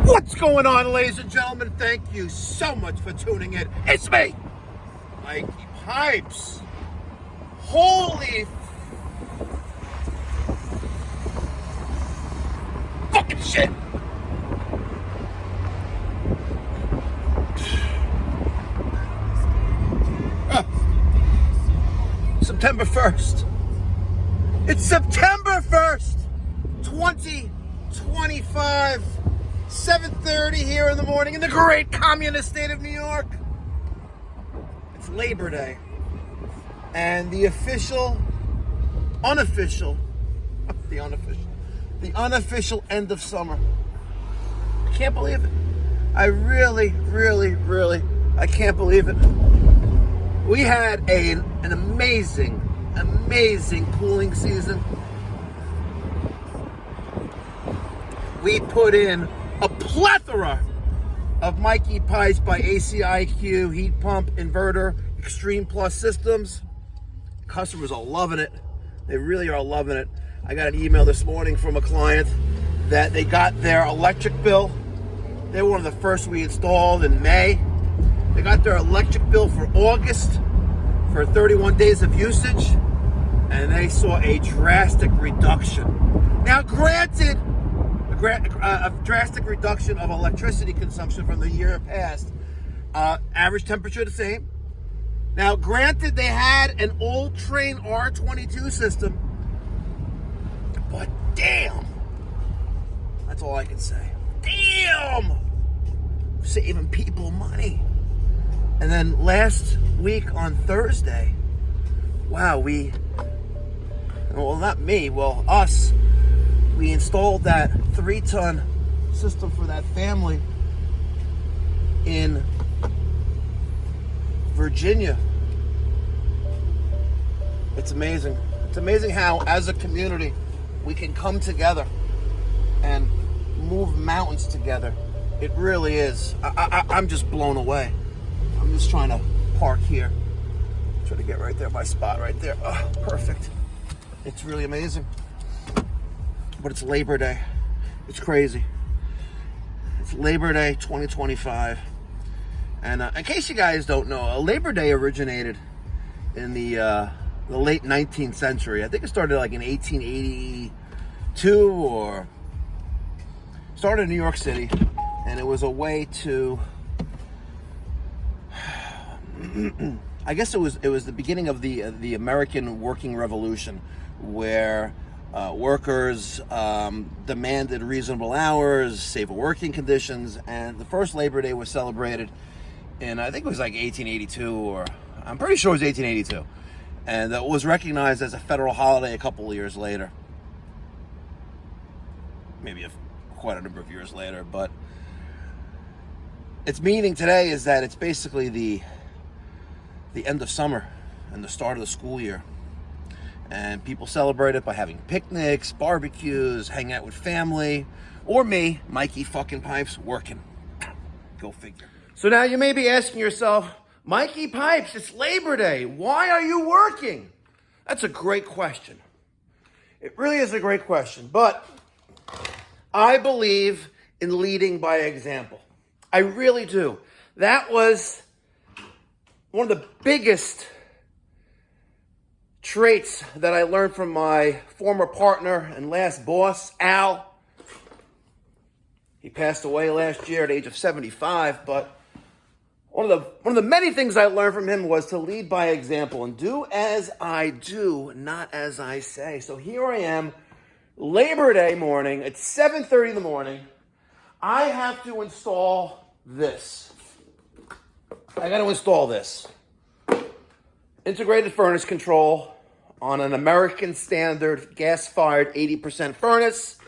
What's going on, ladies and gentlemen? Thank you so much for tuning in. It's me, Mikey Pipes. Holy fucking shit. September 1st. It's September 1st, 2025. 7:30 here in the morning in the great communist state of New York. It's Labor Day. And the unofficial end of summer. I can't believe it. I really, I can't believe it. We had an amazing cooling season. We put in a plethora of Mikey Pipes by ACIQ heat pump inverter Extreme Plus systems. Customers are loving it. They really are loving it. I got an email this morning from a client that they got their electric bill. They were one of the first we installed in May. They got their electric bill for August for 31 days of usage, and they saw a drastic reduction. Now, granted, a drastic reduction of electricity consumption from the year past. Average temperature the same. Now, granted, they had an old train R22 system, but damn, that's all I can say. Damn, saving people money. And then last week on Thursday, wow, us, we installed that 3-ton system for that family in Virginia. It's amazing. It's amazing how, as a community, we can come together and move mountains together. It really is. I'm just blown away. I'm just trying to park here. Try to get right there, my spot right there. Oh, perfect. It's really amazing. But it's Labor Day. It's crazy. It's Labor Day 2025. And in case you guys don't know, Labor Day originated in the late 19th century. I think it started like in 1882 or started in New York City. And it was a way to, I guess it was the beginning of the American Working Revolution, where workers demanded reasonable hours, safer working conditions, and the first Labor Day was celebrated in, I think it was like 1882, or I'm pretty sure it was 1882, and it was recognized as a federal holiday a couple of years later, maybe quite a number of years later. But its meaning today is that it's basically the end of summer and the start of the school year. And people celebrate it by having picnics, barbecues, hang out with family, or me, Mikey fucking Pipes, working. Go figure. So now you may be asking yourself, Mikey Pipes, it's Labor Day. Why are you working? That's a great question. It really is a great question. But I believe in leading by example. I really do. That was one of the biggest traits that I learned from my former partner and last boss, Al. He passed away last year at the age of 75, but one of the many things I learned from him was to lead by example and do as I do, not as I say. So here I am, Labor Day morning, it's 7:30 in the morning. I have to install this. I got to install this. Integrated furnace control on an American standard gas-fired 80% furnace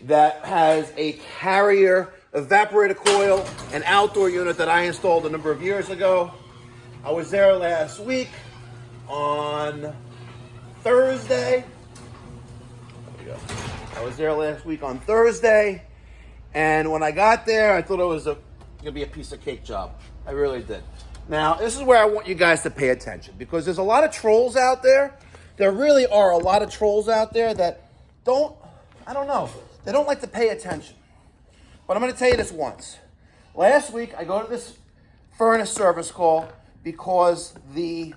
that has a carrier evaporator coil, an outdoor unit that I installed a number of years ago. I was there last week on Thursday. And when I got there, I thought it was going to be a piece of cake job. I really did. Now, this is where I want you guys to pay attention, because there's a lot of trolls out there. There really are a lot of trolls out there that they don't like to pay attention. But I'm going to tell you this once. Last week, I go to this furnace service call because the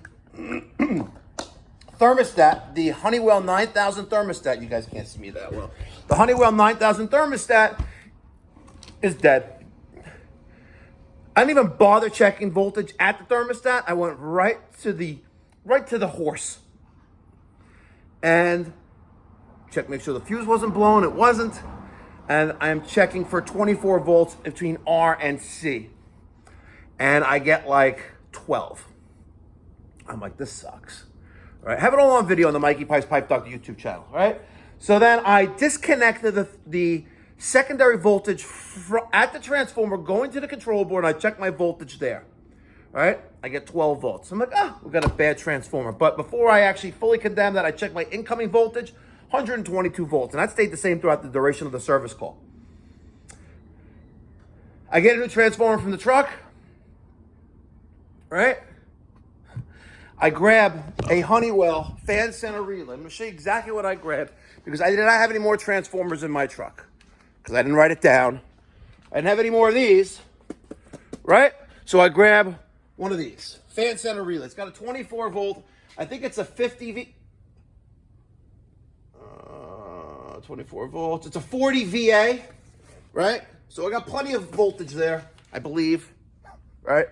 thermostat, the Honeywell 9000 thermostat, you guys can't see me that well. The Honeywell 9000 thermostat is dead. I didn't even bother checking voltage at the thermostat. I went right to the horse and checked, make sure the fuse wasn't blown. It wasn't. And I'm checking for 24 volts between R and C. And I get like 12. I'm like, this sucks. All right, have it all on video on the Mikey Pipes Pipe Doctor YouTube channel, all right? So then I disconnected the secondary voltage at the transformer going to the control board, and I check my voltage there, all right? I get 12 volts. I'm like, we've got a bad transformer. But before I actually fully condemn that, I check my incoming voltage, 122 volts, and that stayed the same throughout the duration of the service call. I get a new transformer from the truck, right? I grab a Honeywell fan center relay. I'm going to show you exactly what I grabbed because I did not have any more transformers in my truck because I didn't write it down. I didn't have any more of these, right? So I grab one of these, fan center relay. It's got a 24 volt. I think it's a 50 24 volts. It's a 40 VA, right? So I got plenty of voltage there, I believe, right?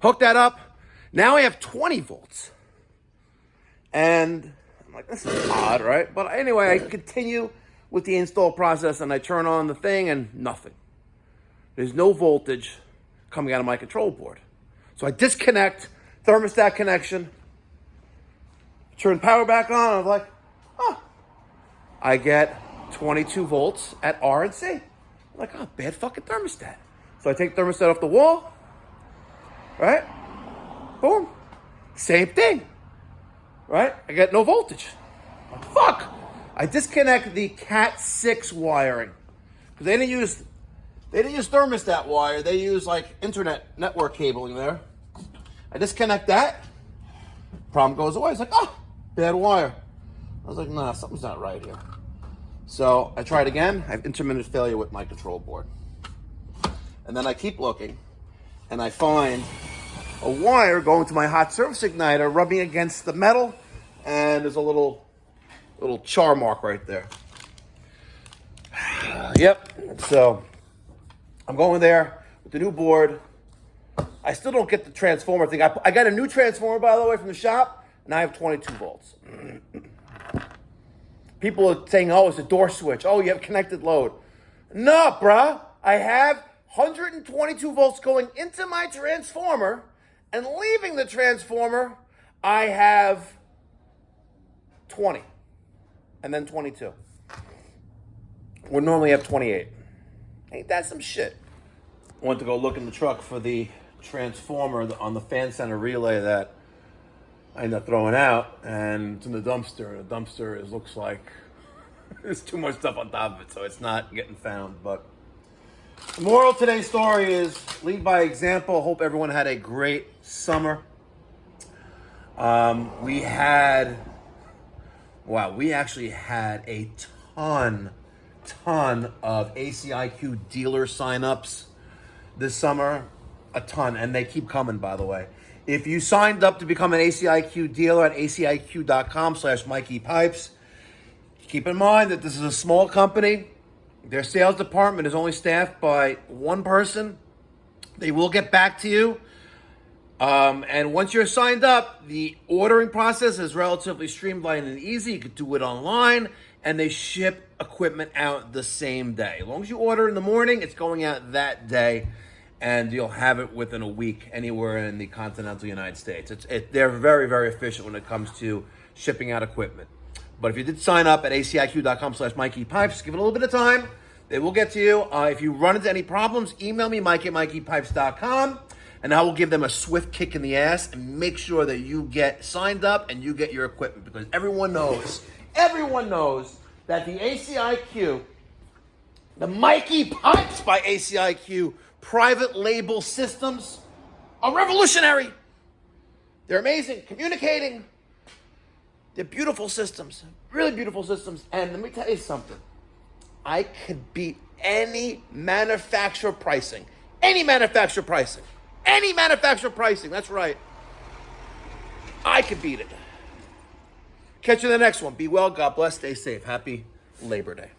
Hook that up. Now I have 20 volts. And I'm like, this is odd, right? But anyway, I continue with the install process and I turn on the thing and nothing. There's no voltage coming out of my control board. So I disconnect, thermostat connection, turn power back on, and I'm like, I get 22 volts at R and C. I'm like, bad fucking thermostat. So I take the thermostat off the wall, right? Boom. Same thing, right? I get no voltage. I'm like, fuck. I disconnect the Cat 6 wiring because they didn't use thermostat wire. They use like internet network cabling there. I disconnect that. Problem goes away. It's like, bad wire. I was like, nah, something's not right here. So I tried again. I have intermittent failure with my control board. And then I keep looking and I find a wire going to my hot surface igniter rubbing against the metal, and there's a little char mark right there. Yep. So I'm going there with the new board. I still don't get the transformer thing. I got a new transformer, by the way, from the shop, and I have 22 volts. People are saying, it's a door switch. Oh, you have connected load. No, bruh. I have 122 volts going into my transformer, and leaving the transformer, I have 20, and then 22. We normally have 28. Ain't that some shit? I went to go look in the truck for the transformer on the fan center relay that I ended up throwing out, and it's in the dumpster. The dumpster looks like there's too much stuff on top of it, so it's not getting found. But the moral of today's story is lead by example. Hope everyone had a great summer. We actually had a ton of ACIQ dealer signups this summer. A ton, and they keep coming, by the way. If you signed up to become an ACIQ dealer at aciq.com/Mikey Pipes, keep in mind that this is a small company. Their sales department is only staffed by one person. They will get back to you. And once you're signed up, the ordering process is relatively streamlined and easy. You could do it online, and they ship equipment out the same day. As long as you order in the morning, it's going out that day, and you'll have it within a week anywhere in the continental United States. They're very, very efficient when it comes to shipping out equipment. But if you did sign up at aciq.com/Mikey Pipes, give it a little bit of time. They will get to you. If you run into any problems, email me, Mike@MikeyPipes.com, and I will give them a swift kick in the ass and make sure that you get signed up and you get your equipment, because everyone knows that the ACIQ, the Mikey Pipes by ACIQ private label systems are revolutionary. They're amazing, communicating. They're beautiful systems, really beautiful systems. And let me tell you something. I could beat any manufacturer pricing. Any manufacturer pricing. Any manufacturer pricing. That's right. I could beat it. Catch you in the next one. Be well. God bless. Stay safe. Happy Labor Day.